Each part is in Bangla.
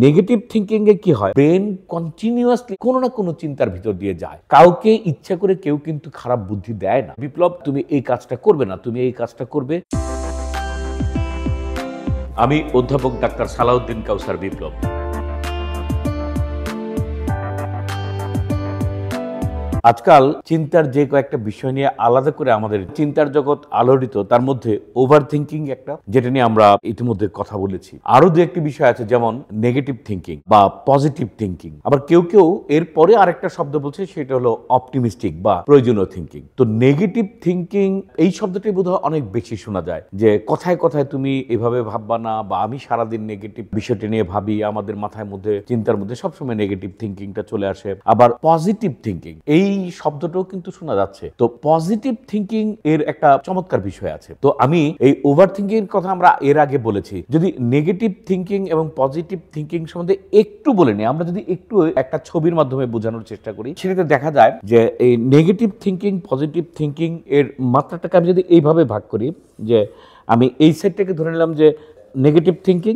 নেগেটিভ থিঙ্কিং এ কি হয়, ব্রেন কন্টিনিউয়াসলি কোনো না কোনো চিন্তার ভিতর দিয়ে যায়। কাউকে ইচ্ছা করে কেউ কিন্তু খারাপ বুদ্ধি দেয় না, বিপ্লব তুমি এই কাজটা করবে না, তুমি এই কাজটা করবে। আমি অধ্যাপক ডাক্তার সালাউদ্দিন কাউসার বিপ্লব। আজকাল চিন্তার যে কয়েকটা বিষয় নিয়ে আলাদা করে আমাদের চিন্তার জগৎ আলোড়িত, তার মধ্যে ওভার থিঙ্কিং একটা, যেটা নিয়ে আমরা ইতিমধ্যে কথা বলেছি। আরো দু একটি বিষয় আছে, যেমন নেগেটিভ থিঙ্কিং বা পজিটিভ থিঙ্কিং। আবার কেউ কেউ এর পরে আরেকটা শব্দ বলছে, সেটা হলো অপটিমিস্টিক বা প্রয়োজনীয় থিঙ্কিং। তো নেগেটিভ থিঙ্কিং এই শব্দটি বোধহয় অনেক বেশি শোনা যায়, যে কথায় কথায় তুমি এভাবে ভাববা না, বা আমি সারাদিন নেগেটিভ বিষয়টি নিয়ে ভাবি, আমাদের মাথার মধ্যে চিন্তার মধ্যে সবসময় নেগেটিভ থিঙ্কিংটা চলে আসে। আবার পজিটিভ থিঙ্কিং এই শব্দটাও কিন্তু শোনা যাচ্ছে। তো পজিটিভ থিঙ্কিং এর একটা চমৎকার বিষয় আছে। তো আমি এই ওভার থিঙ্কিং এর কথা আমরা এর আগে বলেছি। যদি নেগেটিভ থিঙ্কিং এবং পজিটিভ থিঙ্কিং সম্বন্ধে একটু বলে নিই, আমরা যদি একটু একটা ছবির মাধ্যমে বোঝানোর চেষ্টা করি, সেটাতে দেখা যায় যে এই নেগেটিভ থিঙ্কিং পজিটিভ থিঙ্কিং এর মাত্রাটাকে আমি যদি এইভাবে ভাগ করি, যে আমি এই সাইডটাকে ধরে নিলাম যে নেগেটিভ থিঙ্কিং,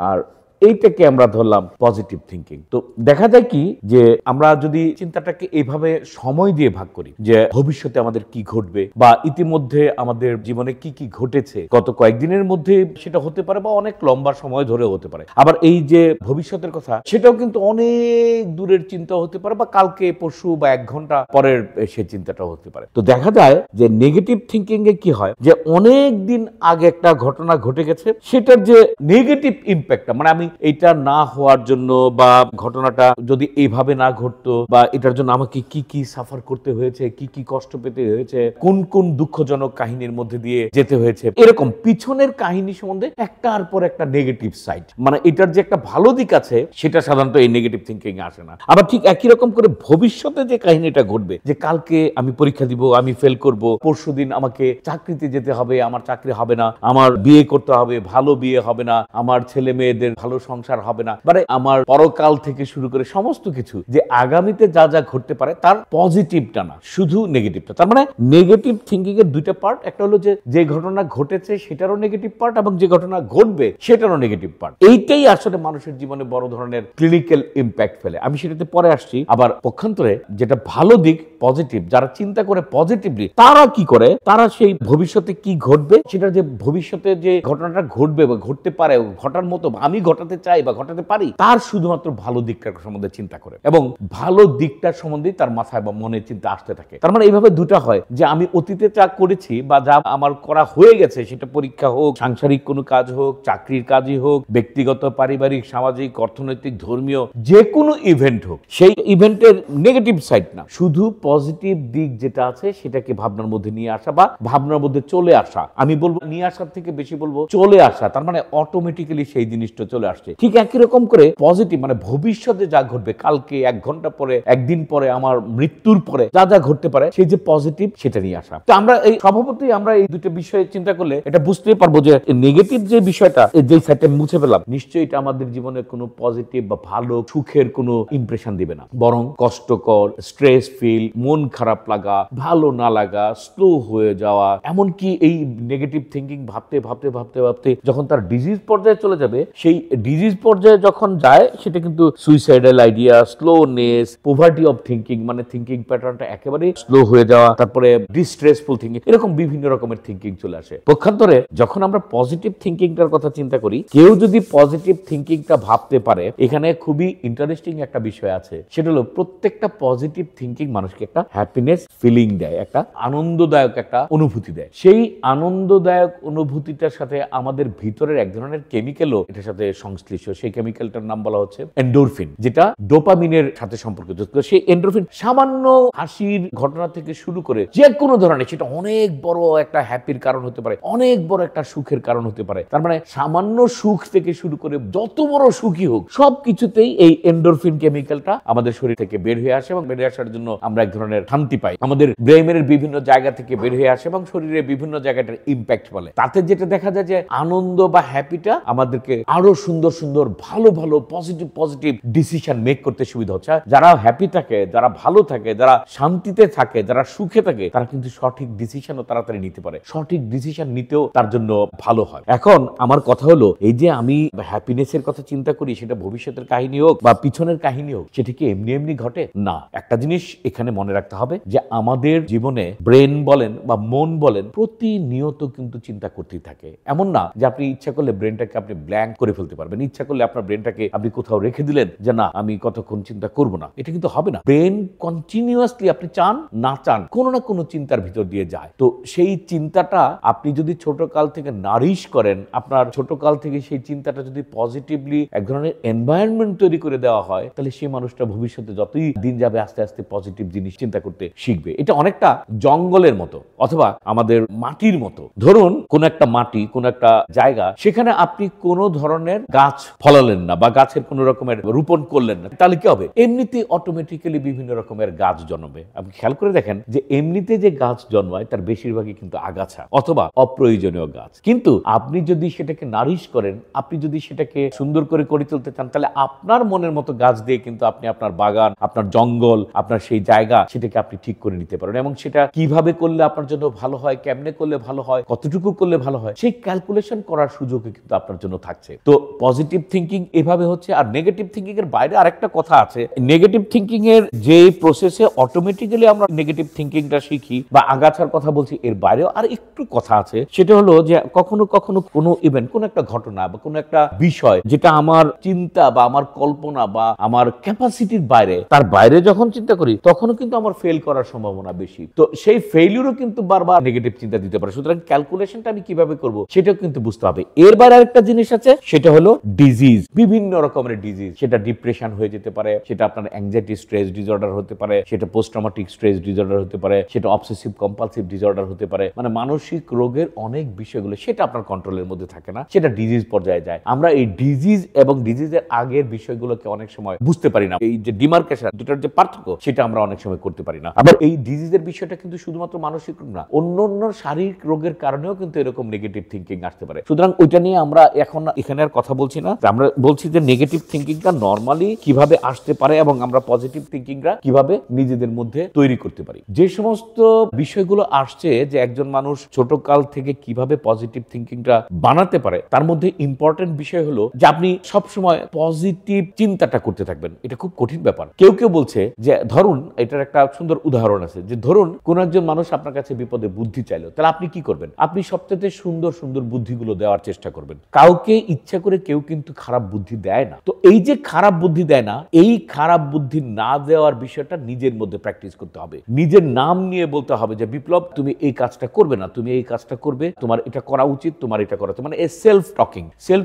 আর এইটাকে আমরা ধরলাম পজিটিভ থিঙ্কিং। তো দেখা যায় কি, যে আমরা যদি চিন্তাটাকে এইভাবে সময় দিয়ে ভাগ করি, যে ভবিষ্যতে আমাদের কি ঘটবে, বা ইতিমধ্যে আমাদের জীবনে কি কি ঘটেছে গত কয়েকদিনের মধ্যে, সেটা হতে পারে, বা অনেক লম্বা সময় ধরে হতে পারে। আবার এই যে ভবিষ্যতের কথা, সেটাও কিন্তু অনেক দূরের চিন্তা হতে পারে, বা কালকে পরশু বা 1 ঘন্টা পরের সেই চিন্তাটাও হতে পারে। তো দেখা যায় যে নেগেটিভ থিঙ্কিং এ কি হয়, যে অনেক দিন আগে একটা ঘটনা ঘটে গেছে, সেটার যে নেগেটিভ ইম্প্যাক্টটা, মানে আমি এটা না হওয়ার জন্য, বা ঘটনাটা যদি এইভাবে না ঘটতো, বা এটার জন্য আমাকে কি কি সাফার করতে হয়েছে, কি কি কষ্ট পেতে হয়েছে, কোন কোন দুঃখজনক কাহিনীর মধ্যে দিয়ে যেতে হয়েছে, এরকম পিছনের কাহিনী সম্বন্ধে একটার পর একটা নেগেটিভ সাইড, মানে এটার যে একটা ভালো দিক আছে, সেটা সাধারণত এই নেগেটিভ থিঙ্কিং এ আসে না। আবার ঠিক একই রকম করে ভবিষ্যতে যে কাহিনীটা ঘটবে, যে কালকে আমি পরীক্ষা দিব, আমি ফেল করব, পরশুদিন আমাকে চাকরিতে যেতে হবে, আমার চাকরি হবে না, আমার বিয়ে করতে হবে, ভালো বিয়ে হবে না, আমার ছেলে মেয়েদের ভালো সংসার হবে না, মানে আমার পরকাল থেকে শুরু করে সমস্ত কিছু, যে আগামীতে যা যা ঘটতে পারে তার পজিটিভটা না, শুধু নেগেটিভটা। তার মানে নেগেটিভ থিঙ্কিং এর দুইটা পার্ট, একটা হলো যে ঘটনা ঘটেছে সেটারও নেগেটিভ পার্ট, এবং যে ঘটনা ঘটবে সেটারও নেগেটিভ পার্ট। এইটাই আসলে মানুষের জীবনে বড় ধরনের ক্লিনিক্যাল ইম্প্যাক্ট ফেলে। আমি সেটাতে পরে আসছি। আবার পক্ষান্তরে যেটা ভালো দিক, পজিটিভ, যারা চিন্তা করে পজিটিভলি, তারা কি করে, তারা সেই ভবিষ্যতে কি ঘটবে, সেটা যে ভবিষ্যতে যে ঘটনাটা ঘটবে বা ঘটতে পারে, ঘটার মতো আমি ঘটাতে চাই বা ঘটাতে পারি, তার শুধুমাত্র ভালো দিকটার সম্বন্ধে চিন্তা করে, এবং ভালো দিকটার সম্বন্ধে তার মাথায় বা মনে চিন্তা আসতে থাকে। তার মানে এইভাবে দুটা হয়, যে আমি অতীতে যা করেছি বা যা আমার করা হয়ে গেছে, সেটা পরীক্ষা হোক, সাংসারিক কোনো কাজ হোক, চাকরির কাজই হোক, ব্যক্তিগত, পারিবারিক, সামাজিক, অর্থনৈতিক, ধর্মীয় যে কোনো ইভেন্ট হোক, সেই ইভেন্টের নেগেটিভ সাইড না, শুধু পজিটিভ দিক যেটা আছে সেটাকে ভাবনার মধ্যে নিয়ে আসা, বা ভাবনার মধ্যে চলে আসা। আমি বলবো নিয়ে আসার থেকে বেশি বলবো চলে আসা। তার মানে অটোমেটিক্যালি সেই জিনিসটা চলে আসছে। ঠিক একই রকম করে পজিটিভ, মানে ভবিষ্যতে যা ঘটবে, কালকে, 1 ঘন্টা পরে, 1 দিন পরে, আমার মৃত্যুর পরে যা যা ঘটতে পারে, সেই যে পজিটিভ, সেটা নিয়ে আসা। তো আমরা এই স্বভাবতই আমরা এই দুটো বিষয়ে চিন্তা করলে এটা বুঝতেই পারবো, যে নেগেটিভ যে বিষয়টা, যে সাইডটা মুছে ফেলাম, নিশ্চয়ই এটা আমাদের জীবনে কোনো পজিটিভ বা ভালো সুখের কোনো ইমপ্রেশন দিবে না, বরং কষ্টকর, স্ট্রেস ফিল, মন খারাপ লাগা, ভালো না লাগা, স্লো হয়ে যাওয়া, এমনকি এই নেগেটিভ থিঙ্কিং ভাবতে ভাবতে ভাবতে ভাবতে যখন তার ডিজিজ পর্যায়ে চলে যাবে, সেই ডিজিজ পর্যায়ে যখন যায়, সেটা কিন্তু suicidal idea, slowness, poverty of thinking, মানে থিঙ্কিং প্যাটার্নটা একেবারে স্লো হয়ে যাওয়া, তারপরে ডিস্ট্রেসফুল থিঙ্কিং, এরকম বিভিন্ন রকমের থিঙ্কিং চলে আসে। পক্ষান্তরে যখন আমরা পজিটিভ থিঙ্কিংটার কথা চিন্তা করি, কেউ যদি পজিটিভ থিঙ্কিংটা ভাবতে পারে, এখানে খুবই ইন্টারেস্টিং একটা বিষয় আছে, সেটা হলো প্রত্যেকটা পজিটিভ থিঙ্কিং মানুষকে একটা হ্যাপিনেস ফিলিং দেয়, একটা আনন্দদায়ক একটা অনুভূতি দেয়। সেই আনন্দদায়ক অনুভূতিটার সাথে আমাদের ভিতরের এক ধরনের কেমিক্যালও এটার সাথে সংশ্লিষ্ট। সেই কেমিক্যালটার নাম বলা হচ্ছে এন্ডোরফিন, যেটা ডোপামিনের সাথে সম্পর্কিত। সেই এন্ডোরফিন সামান্য হাসির ঘটনা থেকে শুরু করে যে কোনো ধরনের, সেটা অনেক বড় একটা হ্যাপির কারণ হতে পারে, অনেক বড় একটা সুখের কারণ হতে পারে। তার মানে সামান্য সুখ থেকে শুরু করে যত বড় সুখই হোক, সবকিছুতেই এই এন্ডোরফিন কেমিক্যালটা আমাদের শরীর থেকে বের হয়ে আসে, এবং বের হয়ে আসার জন্য আমরা এক ধরনের শান্তি পাই। আমাদের ব্রেইনের বিভিন্ন জায়গা থেকে বের হয়ে আসে, এবং শরীরে বিভিন্ন জায়গাটার ইম্প্যাক্ট ফলে। তাতে যেটা দেখা যায়, যে আনন্দ বা হ্যাপিটা আমাদেরকে আরো সুন্দর সুন্দর সুন্দর ভালো ভালো পজিটিভ পজিটিভ ডিসিশন মেক করতে সুবিধা হচ্ছে। যারা হ্যাপি থাকে, যারা ভালো থাকে, যারা শান্তিতে থাকে, যারা সুখে থাকে, তারা কিন্তু সঠিক ডিসিশনও তাড়াতাড়ি নিতে পারে, সঠিক ডিসিশন নিতেও তার জন্য ভালো হয়। এখন আমার কথা হলো, এই যে আমি হ্যাপিনেসের কথা চিন্তা করি, সেটা ভবিষ্যতের কাহিনী হোক বা পিছনের কাহিনী হোক, সেটা কি এমনি এমনি ঘটে না। একটা জিনিস এখানে মনে রাখতে হবে যে আমাদের জীবনে ব্রেন বলেন বা মন বলেন প্রতিনিয়ত কিন্তু চিন্তা করতেই থাকে। এমন না যে আপনি ইচ্ছা করলে ব্রেনটাকে আপনি ব্ল্যাঙ্ক করে ফেলতে পারবেন, ইচ্ছা করলে আপনার ব্রেনটাকে আপনি কোথাও রেখে দিলেন যে না আমি কতক্ষণ চিন্তা করব না, এটা কিন্তু হবে না। ব্রেন কন্টিনিউয়াসলি আপনি চান না চান কোনো না কোনো চিন্তার ভিতর দিয়ে যায়। তো সেই চিন্তাটা আপনি যদি ছোট কাল থেকে নারিশ করেন, আপনার ছোট কাল থেকে সেই চিন্তাটা যদি পজিটিভলি এক ধরনের এনভায়রনমেন্ট তৈরি করে দেওয়া হয়, তাহলে সেই মানুষটা ভবিষ্যতে যতই দিন যাবে আস্তে আস্তে পজিটিভ জিনিস চিন্তা করতে শিখবে। এটা অনেকটা জঙ্গলের মতো অথবা আমাদের মাটির মতো। ধরুন কোন একটা মাটি, কোন একটা জায়গা, সেখানে আপনি কোন ধরনের গাছ ফলালেন না বা গাছের কোন রকমের রোপণ করলেন না, তাহলে কি হবে? এমনিতে অটোমেটিক্যালি বিভিন্ন রকমের গাছ জন্মাবে। আপনি খেয়াল করে দেখেন যে এমনিতে যে গাছ জন্মায় তার বেশিরভাগই কিন্তু আগাছা অথবা অপ্রয়োজনীয় গাছ। কিন্তু আপনি যদি সেটাকে নারিশ করেন, আপনি যদি সেটাকে সুন্দর করে গড়ে তুলতে চান, তাহলে আপনার মনের মতো গাছ দিয়ে কিন্তু আপনি আপনার বাগান, আপনার জঙ্গল, আপনার সেই জায়গা, সেটাকে আপনি ঠিক করে নিতে পারেন। এবং সেটা কিভাবে করলে আপনার জন্য ভালো হয়, কেমনে করলে ভালো হয়, কতটুকু করলে ভালো হয়, সেই ক্যালকুলেশন করার সুযোগ কিন্তু আপনার জন্য থাকছে। তো পজিটিভ থিঙ্কিং এভাবে হচ্ছে। আর নেগেটিভ থিঙ্কিং এর বাইরে আরেকটা কথা আছে। নেগেটিভ থিঙ্কিং এর যে প্রসেসে অটোমেটিক্যালি আমরা নেগেটিভ থিঙ্কিংটা শিখি বা আগাছার কথা বলছি, এর বাইরেও আর একটু কথা আছে। সেটা হলো যে কখনো কখনো কোনো ইভেন্ট, কোনো একটা ঘটনা বা কোনো একটা বিষয় যেটা আমার চিন্তা বা আমার কল্পনা বা আমার ক্যাপাসিটির বাইরে, তার বাইরে যখন চিন্তা করি তখনও কিন্তু আমার ফেল করার সম্ভাবনা বেশি। তো সেই ফেইলিউরও কিন্তু বারবার নেগেটিভ চিন্তা দিতে পারে। সুতরাং ক্যালকুলেশনটা আমি কিভাবে করব সেটাও কিন্তু বুঝতে হবে। এর বাইরে আরেকটা জিনিস আছে, সেটা হলো ডিজিজ, বিভিন্ন রকমের ডিজিজ। সেটা ডিপ্রেশন হয়ে যেতে পারে, সেটা আপনার অ্যাংজাইটি স্ট্রেস ডিসঅর্ডার হতে পারে, সেটা পোস্ট ট্রমাটিক স্ট্রেস ডিসঅর্ডার হতে পারে, সেটা অবসেসিভ কম্পালসিভ ডিসঅর্ডার হতে পারে। মানে মানসিক রোগের অনেক বিষয়গুলো সেটা আপনার কন্ট্রোলের মধ্যে থাকে না, সেটা ডিজিজ পর্যায়ে যায়। আমরা এই ডিজিজ এবং ডিজিজের আগের বিষয়গুলোকে অনেক সময় বুঝতে পারি না। এই যে ডিমার্কেশন, দুটার যে পার্থক্য, সেটা আমরা অনেক সময় করতে পারি না। আবার এই ডিজিজের বিষয়টা কিন্তু শুধুমাত্র মানসিক রোগ না, অন্য শারীরিক রোগের কারণেও কিন্তু এরকম নেগেটিভ থিঙ্কিং আসতে পারে। সুতরাং ওইটা নিয়ে আমরা এখন এখানে আর কথা বলছি না। আমরা বলছি যে নেগেটিভ থিঙ্কিংটা নর্মালি কিভাবে আসতে পারে এবং আমরা পজিটিভ থিঙ্কিংটা কিভাবে নিজেদের মধ্যে তৈরি করতে পারি। যে সমস্ত বিষয়গুলো আসছে যে একজন মানুষ ছোট কাল থেকে কিভাবে পজিটিভ থিঙ্কিংটা বানাতে পারে, তার মধ্যে ইম্পর্টেন্ট বিষয় হলো যে আপনি সবসময় পজিটিভ চিন্তাটা করতে থাকবেন। এটা খুব কঠিন ব্যাপার। কেউ কেউ বলছে যে ধরুন, এটার একটা সুন্দর উদাহরণ আছে, যে ধরুন কোন একজন মানুষ আপনার কাছে বিপদে বুদ্ধি চাইলো, তাহলে আপনি কি করবেন? আপনি সবচেয়ে সুন্দর সুন্দর বুদ্ধিগুলো দেওয়ার চেষ্টা করবেন। কাউকে ইচ্ছা করে কেউ কিন্তু খারাপ বুদ্ধি দেয় না। তো এই যে খারাপ বুদ্ধি দেয় না, এই খারাপ বুদ্ধি না দেওয়ার বিষয়টা নিজের মধ্যে প্র্যাকটিস করতে হবে। নিজের নাম নিয়ে বলতে হবে যে বিপ্লব, তুমি এই কাজটা করবে না, তুমি এই কাজটা করবে, তোমার এটা করা উচিত, তোমার এটা করা উচিত। মানে এই সেলফ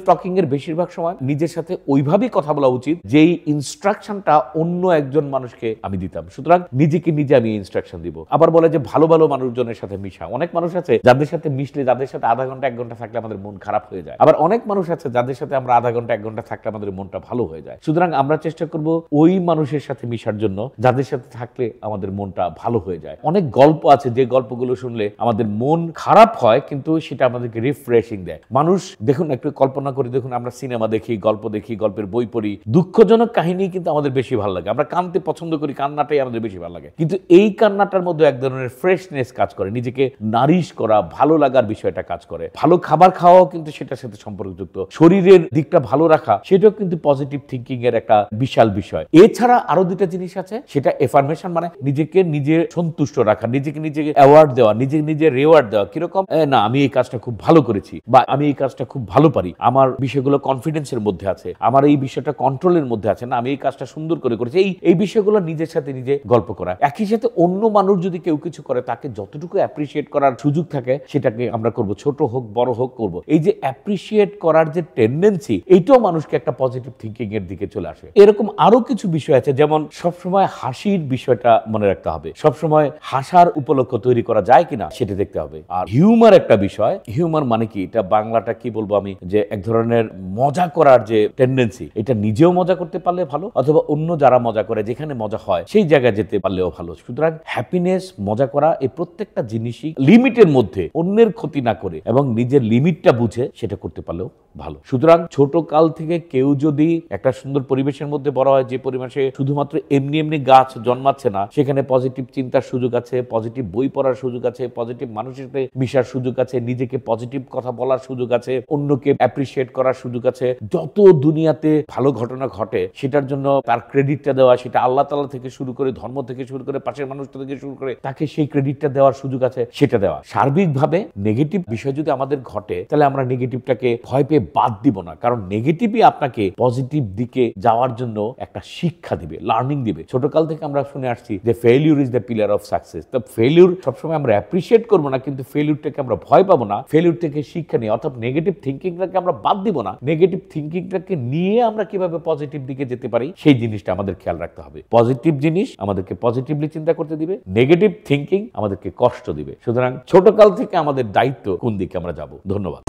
টকিং এর বেশিরভাগ সময় নিজের সাথে ওইভাবেই কথা বলা উচিত যেই ইনস্ট্রাকশনটা অন্য একজন মানুষকে আমি দিতাম। সুতরাং নিজেকে নিজে আমি ইনস্ট্রাকশন দিব। আবার বলে যে ভালো ভালো মানুষজনের সাথে মিশা। অনেক মানুষ আছে যাদের সাথে মিশলে, যাদের সাথে আধা ঘন্টা 1 ঘন্টা থাকলে আমাদের মন খারাপ হয়ে যায়। আবার অনেক মানুষ আছে যাদের সাথে আমরা আধা ঘন্টা 1 ঘন্টা থাকলে আমাদের মনটা ভালো হয়ে যায়। সুতরাং আমরা চেষ্টা করব ওই মানুষের সাথে মিশার জন্য যাদের সাথে থাকলে আমাদের মনটা ভালো হয়ে যায়। অনেক গল্প আছে যে গল্পগুলো শুনলে আমাদের মন খারাপ হয় কিন্তু সেটা আমাদেরকে রিফ্রেশিং দেয়। মানুষ দেখুন, একটু কল্পনা করে দেখুন, আমরা সিনেমা দেখি, গল্প দেখি, গল্পের বই পড়ি, দুঃখজনক কাহিনী কিন্তু আমাদের বেশি ভালো লাগে। আমরা কাঁদতে পছন্দ করি, কান্নাটাই আমাদের বেশি ভালো লাগে। কিন্তু এই কান্নাটার মধ্যে এক ধরনের ফ্রেশনেস কাজ করে, নিজেকে নারিশ করা, ভালো লাগার বিষয়টা কাজ করে। ভালো খাবার খাওয়াও কিন্তু সেটার সাথে সম্পর্কযুক্ত। শরীরের দিকটা ভালো রাখা, সেটাও কিন্তু পজিটিভ থিঙ্কিং এর একটা বিশাল বিষয়। এছাড়া আরো দুটা জিনিস আছে, সেটা এফার্মেশন, মানে নিজেকে নিজে সন্তুষ্ট রাখা, নিজেকে নিজে অ্যাওয়ার্ড দেওয়া, নিজেকে নিজে রিওয়ার্ড দেওয়া। কিরকম? না, আমি এই কাজটা খুব ভালো করেছি বা আমি এই কাজটা খুব ভালো পারি, আমার বিষয়গুলো কনফিডেন্সের মধ্যে আছে, আমার এই বিষয়টা কন্ট্রোলের মধ্যে আছে, না আমি এই কাজটা সুন্দর করে করেছি। এই বিষয়গুলো নিজের সাথে নিজে গল্প করা। একই সাথে অন্য মানুষ যদি কেউ কিছু করে, তাকে যতটুকু অ্যাপ্রিশিয়েট করার সুযোগ থাকে সেটাকে আমরা করব, ছোট হোক বড় হোক করব। এই যে অ্যাপ্রিশিয়েট করার যে টেন্ডেন্সি, এইটাও মানুষকে একটা পজিটিভ থিঙ্কিং এর দিকে চলে আসে। এরকম আরো কিছু বিষয় আছে, যেমন সবসময় হাসির বিষয়টা মনে রাখতে হবে, সবসময় হাসার উপলক্ষ তৈরি করা যায় কিনা সেটা দেখতে হবে। আর হিউমার একটা বিষয়, হিউমার মানে কি, এটা বাংলাটা কি বলবো আমি, যে এক ধরনের মজা করার যে টেন্ডেন্সি, এটা নিজেও মজা করতে পারলে ভালো, অথবা অন্য যারা মজা করে, যেখানে মজা হয় সেই জায়গায় যেতে পারলেও ভালো। সুতরাং হ্যাপিনেস, মজা করা, এই প্রত্যেকটা জিনিসই লিমিটের মধ্যে, অন্যের ক্ষতি না করে এবং নিজের লিমিটটা বুঝে সেটা করতে পারলেও ভালো। সুতরাং ছোট কাল থেকে কেউ যদি একটা সুন্দর পরিবেশের মধ্যে বড় হয়, যে পরিবেশে শুধুমাত্র এমনি এমনি গাছ জন্মাচ্ছে না, সেখানে পজিটিভ চিন্তার সুযোগ আছে, পজিটিভ বই পড়ার সুযোগ আছে, পজিটিভ মানুষের সাথে মিশার সুযোগ আছে, নিজেকে পজিটিভ কথা বলার সুযোগ আছে, অন্যকে অ্যাপ্রিসিয়েট করার সুযোগ আছে। যত দুনিয়াতে ভালো ঘটনা ঘটে সেটার জন্য তার ক্রেডিটটা দেওয়া, সেটা আল্লাহ তাআলা থেকে শুরু করে, ধর্ম থেকে শুরু করে, পাশের মানুষটা থেকে শুরু করে, তাকে সেই ক্রেডিটটা দেওয়ার সুযোগ আছে, সেটা দেওয়া। সার্বিকভাবে নেগেটিভ বিষয় যদি আমাদের ঘটে, তাহলে আমরা নেগেটিভটাকে ভয় পেয়ে বাদ দিব না, কারণ নেগেটিভই আপনাকে পজিটিভ দিকে যাওয়ার জন্য একটা শিক্ষা দিবে, লার্নিং দিবে। ছোটকাল থেকে আমরা শুনে আসছি যে failure is the pillar of success. তো ফেইলিউর সবসময় আমরা অ্যাপ্রিসিয়েট করবো না, কিন্তু ফেইলিউরটাকে আমরা ভয় পাবো না, ফেইলিউর থেকে শিক্ষা নিয়ে, অর্থাৎ নেগেটিভ থিঙ্কিংটাকে আমরা বাদ দিব না, নেগেটিভ থিঙ্কিংটাকে নিয়ে আমরা কিভাবে পজিটিভ দিকে যেতে পারি সেই জিনিসটা আমাদের খেয়াল রাখতে হবে। পজিটিভ জিনিস আমাদেরকে পজিটিভলি চিন্তা করতে দিবে, নেগেটিভ থিঙ্কিং আমাদেরকে কষ্ট দিবে। সুতরাং ছোটকাল থেকে আমাদের দায়িত্ব কোন দিকে আমরা যাব। ধন্যবাদ।